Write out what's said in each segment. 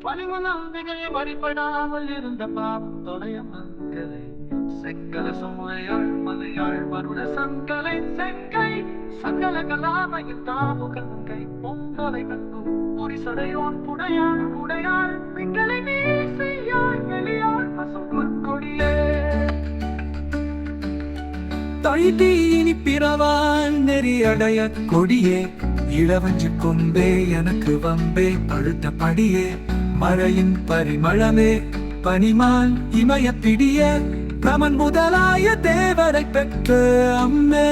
பணிமனம்பிகை வழிபடாமல் இருந்த பாவம் தொலைய மக்களை செங்கல சுமையாள் மலையாள் மருட சங்கலை செங்கை சங்கல கலாமையின் தாமுகங்கை பொங்கலை கண்ணும் புரிசடையோன் புடையாள் உடையாள் பிங்களை வீசையாள் வெளியாள் பசும் கொடியே தழித்தீனி பிறவான் நெறியடைய கொடியே இளவஞ்சு கொம்பே எனக்கு வம்பே பழுத்த படியே மழையின் பரிமளமே பனிமால் இமய பிடிய பிரமன் முதலாய தேவரை பெற்ற அம்மே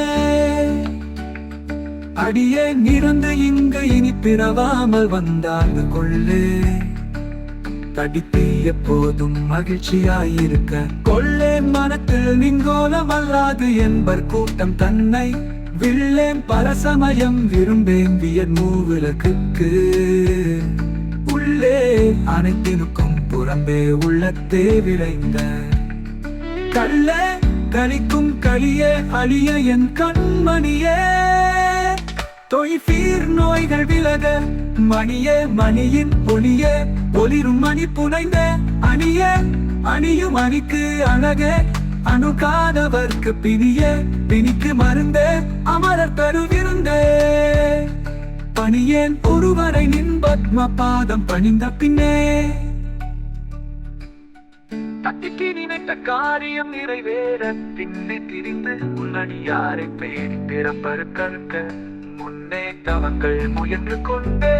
அடியே நிறந்து இங்கு இனி பிறவாமல் வந்தார்ந்து கொள்ளே தடித்து எப்போதும் மகிழ்ச்சியாயிருக்க கொள்ளேன் மனத்தில் நிங்கோலம் அல்லாது என்பர் கூட்டம் தன்னை வில்லேன் பரசமயம் விரும்பேன் வியர் மூவிலக்கு உள்ளே அனைத்தினுக்கும் புறம்பே உள்ளத்தே விளைந்த கள்ள கலிக்கும் களியே அழிய என் கண்மணியே தொய்பீர் நோய்கள் விலக மணியே மணியின் ஒளியே ஒளிரும் மணி புனைந்த அணியே அணியும் அணிக்கு அழகே அணுகாதவர்க்கு பிணியே பிணிக்கு மருந்தே அமரர் பெருவிருந்தே பணியேன் ஒருவரை நின் பத்ம பாதம் பணிந்த பின்னே தட்டிக்கு நினைத்த காரியம் நிறைவேற பின்னே திரிந்து முன்னடியாரை பேரி பிறப்பருக்க முன்னே தவங்கள் முயன்று கொண்டு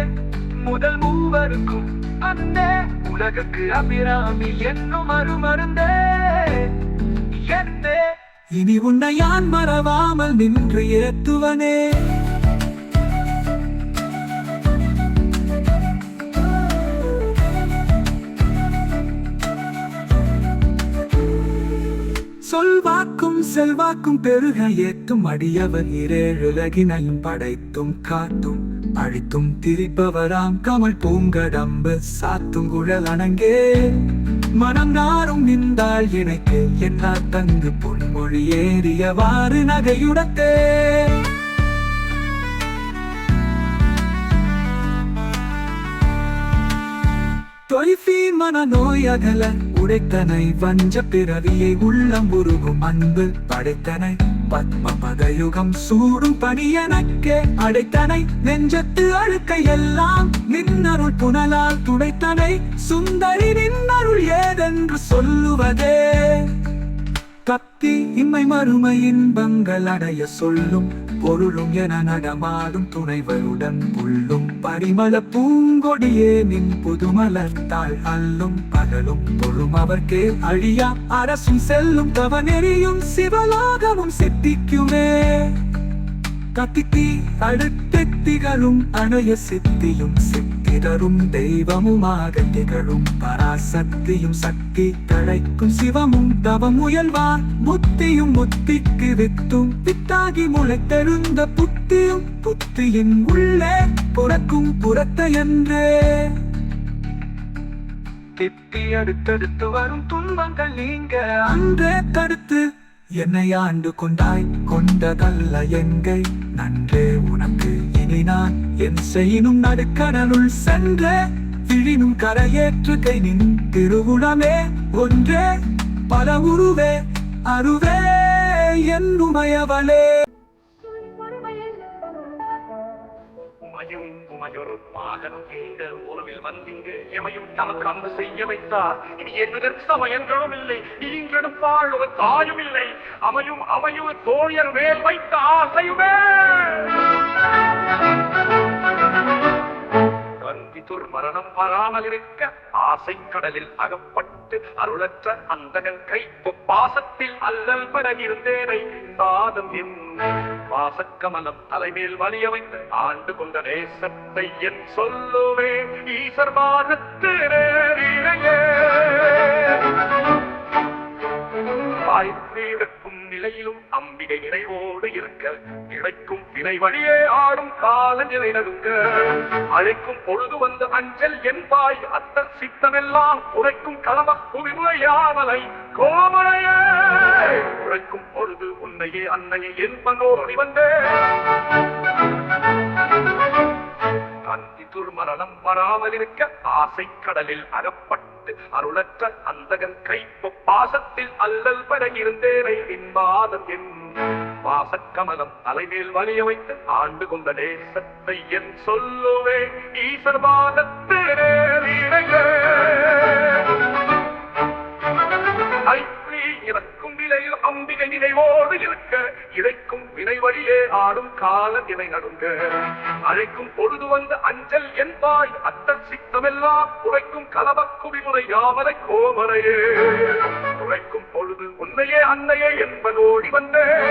முதல் மூவருக்கும் அந்தே உலகுக்கு அபிராமி என்னும் அருமருந்தே இனி உன்னை யான் மறவாமல் நின்று ஏத்துவனே சொல்வாக்கும் செல்வாக்கும் பெருக ஏத்தும் அடியவர் இரேழுலகினையும் படைத்தும் காத்தும் அழித்தும் திரிப்பவராம் கமல் பூங்கடம்பு சாத்தும் குழல் அணங்கே மனம் நாரும் நின்றாள் இணைக்கு என்ன தங்கு பொன்மொழி ஏறியவாறு நகையுடத்தே தொய்பீர் மன நோய் அகல உடைத்தனை வஞ்ச பிறவியை உள்ளம் உருகும் அன்பு படைத்தனை பத்ம பதயுகம் சூடும் பணியனக்கே அடைத்தனை நெஞ்சத்து அழுக்கை எல்லாம் நின்னருள் புனலால் துடைத்தனை சுந்தரி நின்னருள் ஏதென்று சொல்லுவதே கத்தி இம்மை மறுமை இன்பங்கள் அடைய சொல்லும் பொருளும் என நடமாடும் துணைவருடன் புல்லும் பரிமள பூங்கொடியே நின் புதுமலர்த்தாள் அல்லும் பகலும் தொழும் அவர்க்கே அழியா அரசும் செல்லும் தவநெறியும் சிவலோகமும் சித்திக்குமே கத்தித்தி அடுத்த திகழும் அணைய சித்தியும் சித்திரரும் தெய்வமுமாக திகழும் பராசக்தியும் சக்தி தழைக்கும் சிவமும் தவம் முயல்வார் புத்தியும் முத்திக்கு வித்தும் வித்தாகி முளைத்தெழுந்த புத்தியும் புத்தியின் உள்ளே புறக்கும் புறத்தை என்றே திட்டி அடுத்தடுத்து வரும் துன்பங்கள் நீங்க அன்றே தடுத்து என்னை ஆண்டு கொண்டாய் கொண்டதல்ல எங்கை நன்றே உனக்கு இனி நான் என் செய்யினும் நடுக்கடலுள் சென்ற விழினும் கரையேற்று கை நின் திருவுளமே ஒன்றே பல உருவே அருவே என் உமையவளே உறவில் வந்தீங்க எமையும் தனக்கு அன்பு செய்ய வைத்தார் இனி என்பதற்கு சமயங்களும் இல்லை ஈன்றெடுப்பாள் ஒரு தாயும் இல்லை அமையும் அமையும் தோழியர் மேல் வைத்த ஆசையுமே மரணம் வராமல் இருக்க ஆசை கடலில் அகப்பட்டு அருளற்ற அந்தகன் கைப்பு பாசத்தில் அல்லல் பெற இருந்தேனை சாதம் என் வாசக்கமலம் தலைமேல் வலிய வைத்து ஆண்டு கொண்ட நேசத்தை என் சொல்லுவே ஈசர் பாகத்திலே வாய்ப்பிருக்கும் நிலையிலும் அம்பிகை இணைவோடு இருக்க கிடைக்கும் வினை வழியே ஆடும் கால நிலை நடுங்க அழைக்கும் பொழுது வந்த அஞ்சல் என்பாய் அத்தன் சித்தமெல்லாம் உரைக்கும் களம குவிமுறையாமலை கோமலையே உரைக்கும் பொழுது உன்னையே அன்னையை என்பனோடி வந்தே அந்தி துர்மரணம் வராமல் இருக்க ஆசை கடலில் அகப்பட்டு அருளற்ற அந்தகன் கைப்பு பாசத்தில் அல்லல் பட இருந்தேனை இன்பாதம் என் வாசக்கமலம் தலைமேல் வலிய வைத்து ஆண்டு கொண்ட நேசத்தை என் சொல்லுவேன் ஈசர் பாதத்திலே இறக்கும் நிலையில் அம்பிகை நினைவோடு இருக்க இறைக்கும் வினை வழியே ஆடும் கால இவை நடுங்க அழைக்கும் பொழுது வந்த அஞ்சல் என்பாய் அத்தல் சித்தமெல்லாம் உரைக்கும் கலபக் குடிமுறை யாமரை கோமரையே உரைக்கும் பொழுது உன்னையே அன்னையே என்பதோடி வந்தேன்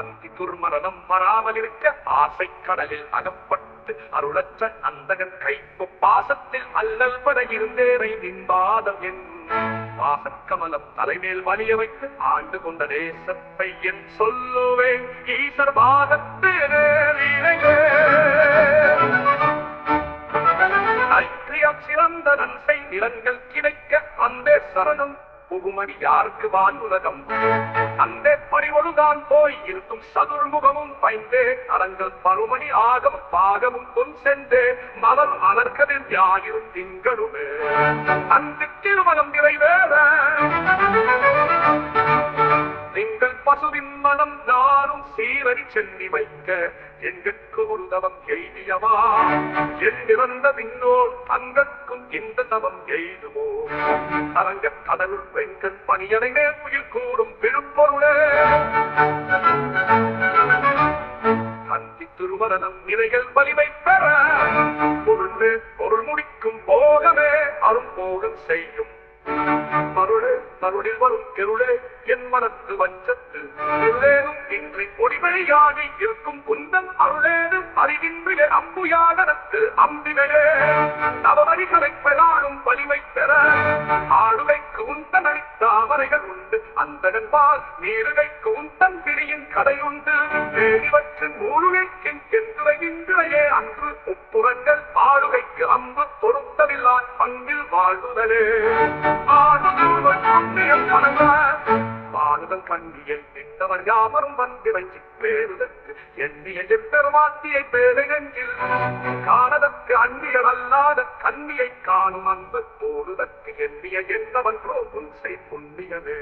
அந்தி துர்மரணம் வராமல் இருக்க ஆசை கடலில் அகப்பட்டு அருளற்ற அந்தகன் கைப்பு பாசத்தில் அல்லல் பட இருந்தேனை நின்பாதம் என் வாசக்கமலம் தலைமேல் வலிய வைத்து ஆண்டு கொண்ட தேசத்தை என் சொல்லுவேன் ஈசர் பாதத்திலே சிறந்த நன்சை நிலங்கள் கிடைக்க அந்த சரணம் புகுமணி யாருக்கு வானுலகம் அந்த பறிவொழுதான் போய் இருக்கும் சதுர்முகமும் பைந்தே அரங்கள் பருமணி ஆகம் பாகமும் பொன் சென்றே மலர் அலர்கதில் யாயிரும் திங்களுமே அந்த திருமணம் நிறைவேற நீங்கள் பசுவின் மனம் நானும் சீரடி சென்னி வைக்க எங்களுக்கு ஒரு தவம் எய்தியவா என்றிருந்த பின்னோர் அங்கற்கும் இந்த தவம் எய்துமோ அரங்க கடலுள் வெங்கல் பணியடைவே உயிர் கூடும் பெரும்பொருளே அந்தி திருமரணம் நிலைகள் வலிமை பெற பொருளே பொருள் முடிக்கும் போகமே அரும் போகம் செய்யும் மருளே மருளில் வரும் கெருளே என் மனத்து வஞ்சத்து இருளேனும் இன்றி பொடிவழியாகி இருக்கும் குந்தம் அருளேனும் அறிவின்றிலே அம்புயாகத்து அம்பினையே நவமணிகளை பெறாடும் வலிமை பெற ஆளுகைக்கு உந்தன் அளித்த அமரைகள் உண்டு அந்தகன்பால் நீருகைக்கு உந்தன் பிடியின் கதையுண்டு தேடிவற்றின் மூழுகைக்கின் என்றுரையே அன்று உப்புறங்கள் ஆளுகைக்கு அம்பு பொருத்தமில்லான் பங்கில் வாழ்வுதலே வானுதல் கண்ணியை நின்றவர் யாவரும் வந்திரை பேருதற்கு எண்ணிய பெருமாத்தியை பேருகில் காணதற்கு அந்நியர் அல்லாத கண்ணியை காணும் அன்பு போடுதற்கு எண்ணிய என்னவன் புன்சை புண்ணியமே